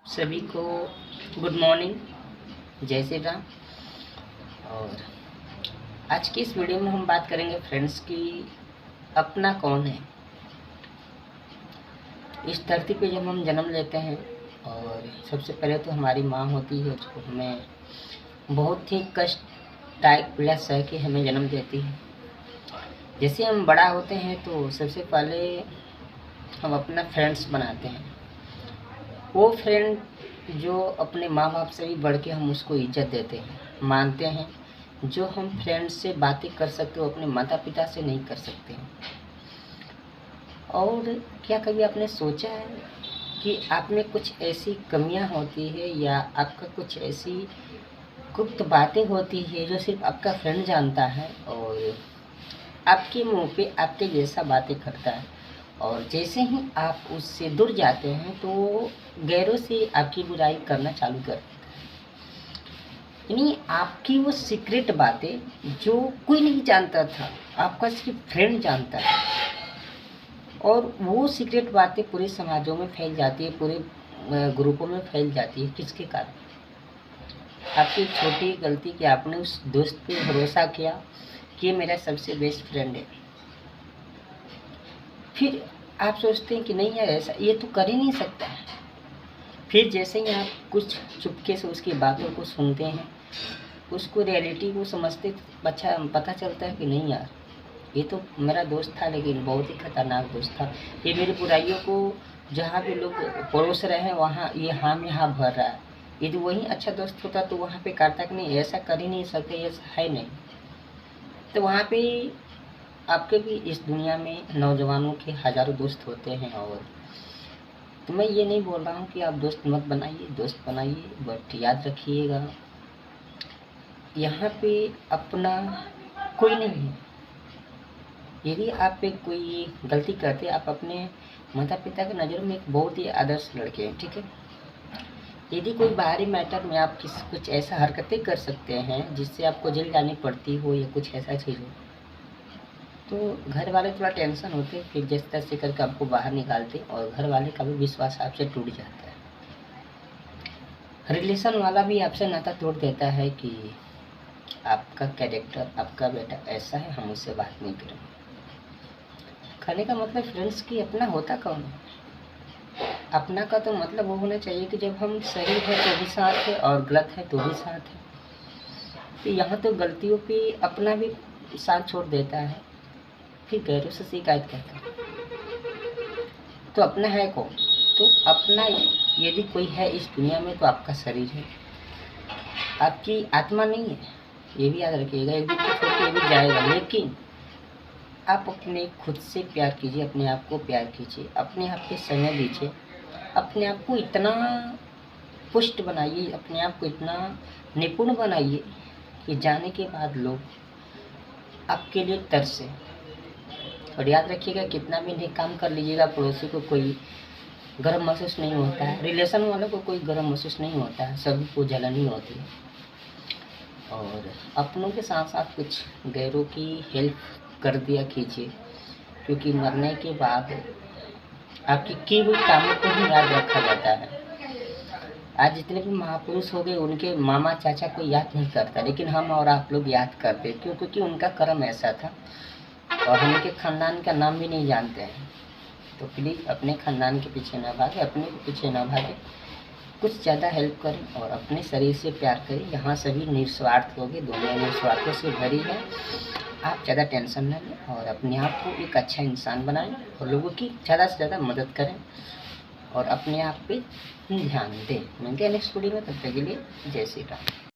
सभी को good morning, जय श्री राम। और आज की इस वीडियो में हम बात करेंगे फ्रेंड्स की अपना कौन है। इस धरती पे जब हम जन्म लेते हैं और सबसे पहले तो हमारी माँ होती है जो हमें बहुत ही कष्टदायक पीड़ा सह के हमें जन्म देती है। जैसे हम बड़ा होते हैं तो सबसे पहले हम अपना फ्रेंड्स बनाते हैं। वो फ्रेंड जो अपने माँ बाप से भी बढ़ के हम उसको इज्जत देते हैं, मानते हैं। जो हम फ्रेंड्स से बातें कर सकते हो अपने माता पिता से नहीं कर सकते हैं। और क्या कभी आपने सोचा है कि आप में कुछ ऐसी कमियां होती है या आपका कुछ ऐसी गुप्त बातें होती है जो सिर्फ आपका फ्रेंड जानता है और आपके मुंह पे आपके जैसा बातें करता है, और जैसे ही आप उससे दूर जाते हैं तो गैरों से आपकी बुराई करना चालू कर देता है। यानी आपकी वो सीक्रेट बातें जो कोई नहीं जानता था, आपका सिर्फ फ्रेंड जानता है। और वो सीक्रेट बातें पूरे समाजों में फैल जाती है, पूरे ग्रुपों में फैल जाती है। किसके कारण? आपकी छोटी गलती कि आपने उस दोस्त पे भरोसा किया कि ये मेरा सबसे बेस्ट फ्रेंड है। फिर आप सोचते हैं कि नहीं यार, ऐसा ये तो कर ही नहीं सकता है। फिर जैसे ही आप कुछ चुपके से उसकी बातों को सुनते हैं, उसको रियलिटी को समझते, अच्छा पता चलता है कि नहीं यार, ये तो मेरा दोस्त था लेकिन बहुत ही खतरनाक दोस्त था। ये मेरी बुराइयों को जहाँ भी लोग परोस रहे हैं वहाँ ये हाँ में हाँ भर रहा है। यदि वही अच्छा दोस्त होता तो वहाँ पे करता कि नहीं, ऐसा कर ही नहीं सकते, ऐसा है नहीं। तो वहाँ पे आपके भी इस दुनिया में नौजवानों के हज़ारों दोस्त होते हैं। और तो मैं ये नहीं बोल रहा हूँ कि आप दोस्त मत बनाइए, दोस्त बनाइए, बट याद रखिएगा यहाँ पे अपना कोई नहीं है। यदि आप पे कोई गलती करते, आप अपने माता पिता की नज़रों में एक बहुत ही आदर्श लड़के हैं, ठीक है। यदि कोई बाहरी मैटर में आप कुछ ऐसा हरकतें कर सकते हैं जिससे आपको जेल जानी पड़ती हो या कुछ ऐसा चीज़ हो, तो घर वाले थोड़ा टेंशन होते, फिर जिस तरह से करके आपको बाहर निकालते और घर वाले का भी विश्वास आपसे टूट जाता है। रिलेशन वाला भी आपसे नाता तोड़ देता है कि आपका कैरेक्टर, आपका बेटा ऐसा है, हम उससे बात नहीं करेंगे। कहने का मतलब फ्रेंड्स की अपना होता कौन है? अपना का तो मतलब वो होना चाहिए कि जब हम सही है तो भी साथ है और गलत है तो भी साथ है। तो यहाँ तो गलतियों पे अपना भी साथ छोड़ देता है, फिर गैरों से शिकायत करता है। तो अपना है कौन? तो अपना यदि कोई है इस दुनिया में तो आपका शरीर है, आपकी आत्मा नहीं है। ये भी याद रखिएगा, एक दिन तो छोड़ के ये भी जाएगा। लेकिन आप अपने खुद से प्यार कीजिए, अपने आप को प्यार कीजिए, अपने आप पे समय दीजिए, अपने आप को इतना पुष्ट बनाइए, अपने आप को इतना निपुण बनाइए कि जाने के बाद लोग आपके लिए तरसे। और याद रखिएगा कितना भी नेक काम कर लीजिएगा, पड़ोसी को कोई गर्व महसूस नहीं होता है, रिलेशन वालों को कोई गर्व महसूस नहीं होता है, सभी को जलन ही होती है। और अपनों के साथ साथ कुछ गैरों की हेल्प कर दिया कीजिए, क्योंकि मरने के बाद आपकी की हुई कामों को ही याद रखा जाता है। आज जितने भी महापुरुष हो गए उनके मामा चाचा कोई याद नहीं करता, लेकिन हम और आप लोग याद करते। क्यों? क्योंकि उनका कर्म ऐसा था और हम उनके खानदान का नाम भी नहीं जानते हैं। तो प्लीज़ अपने खानदान के पीछे ना भागे, अपने के पीछे ना भागे, कुछ ज़्यादा हेल्प करें और अपने शरीर से प्यार करें। यहाँ सभी निस्वार्थ होंगे, दुनिया निस्वार्थों से भरी है। आप ज़्यादा टेंशन न लें और अपने आप को एक अच्छा इंसान बनाएं और लोगों की ज़्यादा से ज़्यादा मदद करें और अपने आप पे ध्यान दें। मिलते हैं नेक्स्ट वीडियो में, तब तक के लिए जय श्री राम।